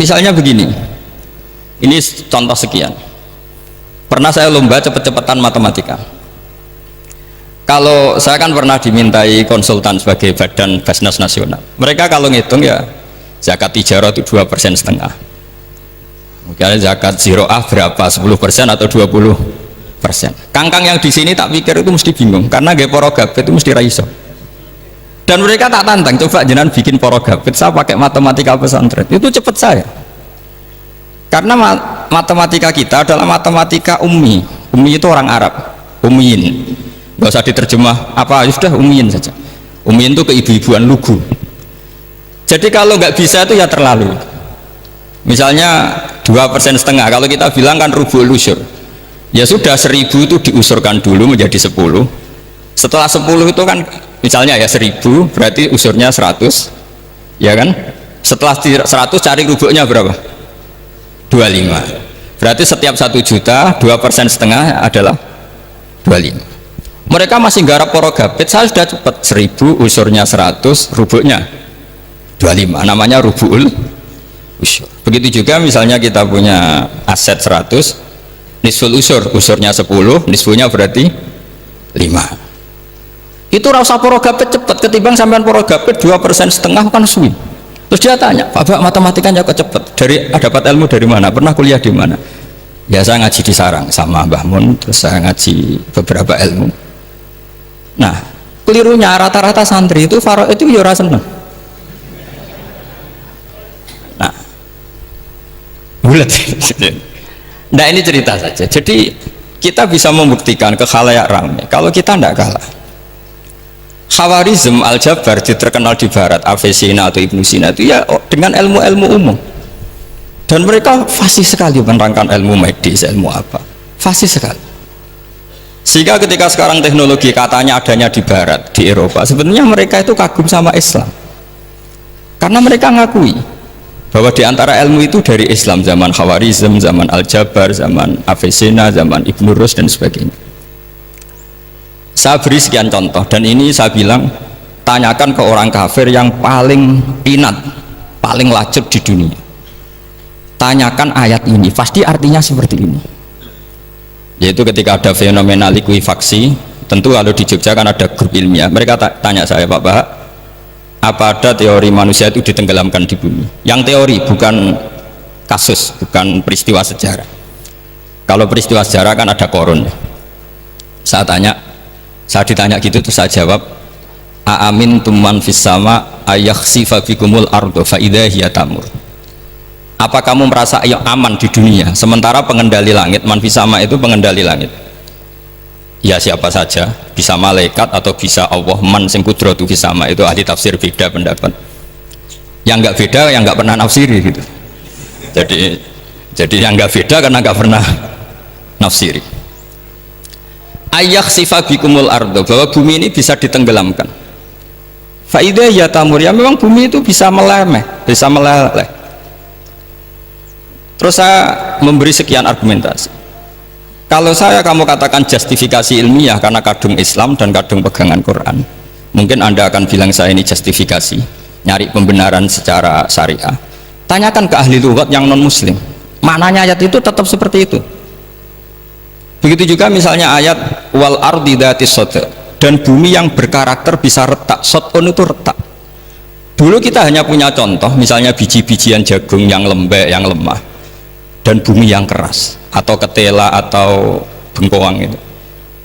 Misalnya begini, ini contoh sekian. Pernah saya lomba cepet-cepetan matematika. Kalau saya kan pernah dimintai konsultan sebagai badan Basnas Nasional. Mereka kalau ngitung ya zakat tijarah itu 2,5%. Mungkin zakat ziroah berapa? 10% atau 20%. Kangkang yang di sini tak pikir itu mesti bingung karena gaya porogabet itu mesti raiso. Dan mereka tak tantang, coba jenengan bikin porogabet, saya pakai matematika pesantren, itu cepet saya. Karena matematika kita adalah matematika ummi. Ummi itu orang Arab, ummiin. Gak usah diterjemah apa, sudah ummiin saja. Ummiin itu keibu-ibuan lugu. Jadi kalau nggak bisa itu ya terlalu. Misalnya 2,5%, kalau kita bilang kan rubu'ul usyur. Ya sudah 1.000 itu diusurkan dulu menjadi 10. Setelah 10 itu kan misalnya ya 1.000 berarti usurnya 100, ya kan? Setelah 100 cari rubuknya berapa? 25. Berarti setiap 1 juta 2,5% adalah 25. Mereka masih garap porogabet, saya sudah cepat 1.000 usurnya 100, rubuknya 25, namanya rubu'ul usyur. Begitu juga misalnya kita punya aset 100, nisful usur, usurnya 10, nisfunya berarti 5. Itu rasa porogabet cepat ketimbang sampean porogabet 2,5% kan suwi. Terus dia tanya, Pak matematikanya kok cepat? Dapat ilmu dari mana? Pernah kuliah di mana? Ya saya ngaji di Sarang sama Mbah Mun, terus saya ngaji beberapa ilmu. Nah, kelirunya rata-rata santri itu faro itu ya ora seneng. Nah, bulat. Nah ini cerita saja. Jadi kita bisa membuktikan ke khalayak ramai kalau kita tidak kalah. Khawarizm Al-Jabar terkenal di barat, Avicenna atau Ibnu Sina itu ya dengan ilmu-ilmu umum. Dan mereka fasih sekali menerangkan ilmu medis, ilmu apa. Fasih sekali. Sehingga ketika sekarang teknologi katanya adanya di barat, di Eropa, sebenarnya mereka itu kagum sama Islam. Karena mereka ngakui bahwa di antara ilmu itu dari Islam, zaman Khawarizm, zaman Al-Jabar, zaman Avicenna, zaman Ibnu Rus dan sebagainya. Saya beri sekian contoh dan ini saya bilang tanyakan ke orang kafir yang paling inat, paling lacep di dunia. Tanyakan ayat ini, pasti artinya seperti ini. Yaitu ketika ada fenomena likuifaksi, tentu kalau di Jogja kan ada grup ilmiah. Mereka tanya saya, Pak Bahak, apa ada teori manusia itu ditenggelamkan di bumi? Yang teori, bukan kasus, bukan peristiwa sejarah. Kalau peristiwa sejarah kan ada korun. Saya ditanya gitu terus saya jawab, aamin tumman fis sama ayakhsifa bikumul ardo fa idza hiya tamur. Apa kamu merasa aman di dunia sementara pengendali langit, man fis sama itu pengendali langit? Ya siapa saja, bisa malaikat atau bisa Allah, man sing kudratu fis sama, itu ahli tafsir beda pendapat. Yang enggak beda yang enggak pernah nafsiri gitu. Jadi yang enggak beda karena enggak pernah nafsiri. Ayak sifat bikumul ardo, bahwa bumi ini bisa ditenggelamkan. Faidah ya tamur, ya memang bumi itu bisa meleleh. Terus saya memberi sekian argumentasi. Kalau kamu katakan justifikasi ilmiah karena kadung Islam dan kadung pegangan Quran, mungkin Anda akan bilang saya ini justifikasi, nyari pembenaran secara syariah. Tanyakan ke ahli lughat yang non muslim, maknanya ayat itu tetap seperti itu. Begitu juga misalnya ayat wal ardi dzatis sodr, dan bumi yang berkarakter bisa retak. Sodon itu retak. Dulu kita hanya punya contoh misalnya biji-bijian jagung yang lembek, yang lemah, dan bumi yang keras atau ketela atau bengkoang itu.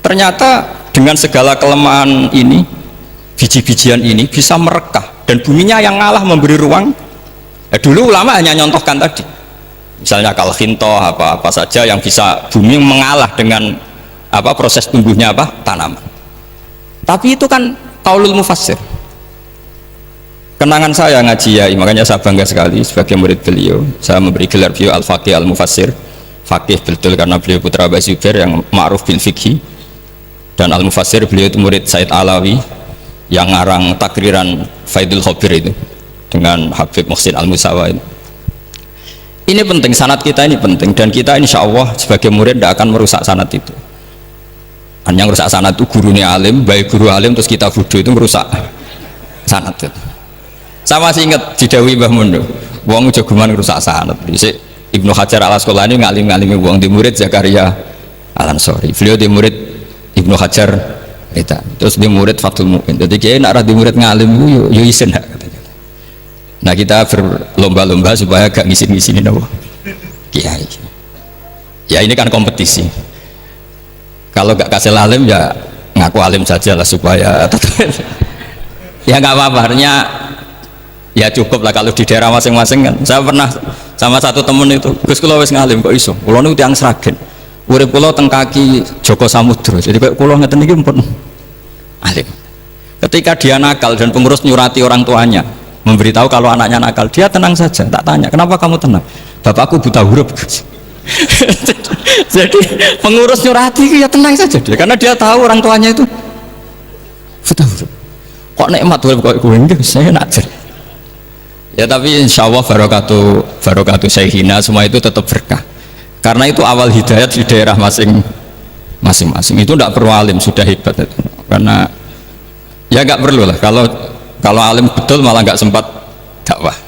Ternyata dengan segala kelemahan ini, biji-bijian ini bisa merekah dan buminya yang ngalah memberi ruang. Dulu ulama hanya nyontohkan tadi, misalnya kalkhinto apa saja yang bisa bumi mengalah dengan proses tumbuhnya tanaman. Tapi itu kan qaulul mufassir. Kenangan saya ngaji ya, makanya saya bangga sekali sebagai murid beliau. Saya memberi gelar beliau al-faqih al-mufassir, faqih betul karena beliau putra Abu Zubair yang ma'ruf bil fiqhi, dan al-mufassir beliau itu murid Said Alawi yang ngarang takriran Faidul Khabir itu dengan Habib Muhsin al-Musawa itu. Ini penting, sanad kita ini penting, dan kita insya Allah sebagai murid tidak akan merusak sanad itu. Hanya merusak sanad itu gurunya alim, baik guru alim terus kita bodoh, itu merusak sanad itu. Saya masih ingat didhawuhi Mbah Mun, wong jagoan rusak sanad. Dhisik Ibnu Hajar Al Asqalani ngalim-ngalimi wong di murid Zakaria Al Ansori. Beliau di murid Ibnu Hajar itu. Terus di murid Fathul Mu'in. Jadi kiai nak ra di murid ngalim yo isin hak katanya. Nah, kita berlomba-lomba supaya gak ngisin-ngisinin apa kiai. Ya ini kan kompetisi. Kalau gak kasih alim ya ngaku alim saja lah supaya ya nggak apa-apa, artinya ya cukup lah kalau di daerah masing-masing kan. Saya pernah sama satu temen itu, Gus kula wis ngalim kok iso. Kula niku tiyang Sragen. Urip kula teng kaki Joko Samudra. Jadi kok kula ngeten iki pun alim. Ketika dia nakal dan pengurus nyurati orang tuanya memberitahu kalau anaknya nakal, dia tenang saja. Tak tanya, "Kenapa kamu tenang?" "Bapakku buta huruf." Jadi pengurus nyurati ya tenang saja dia, karena dia tahu orang tuanya itu buta huruf. Kok nikmat urip kok kowe iki saya najar. Ya tapi insya Allah barokatuh Syekhina semua itu tetap berkah, karena itu awal hidayat di daerah masing-masing. Itu tidak perlu alim, sudah hebat itu. Karena ya nggak perlu lah, kalau alim betul malah nggak sempat dakwah.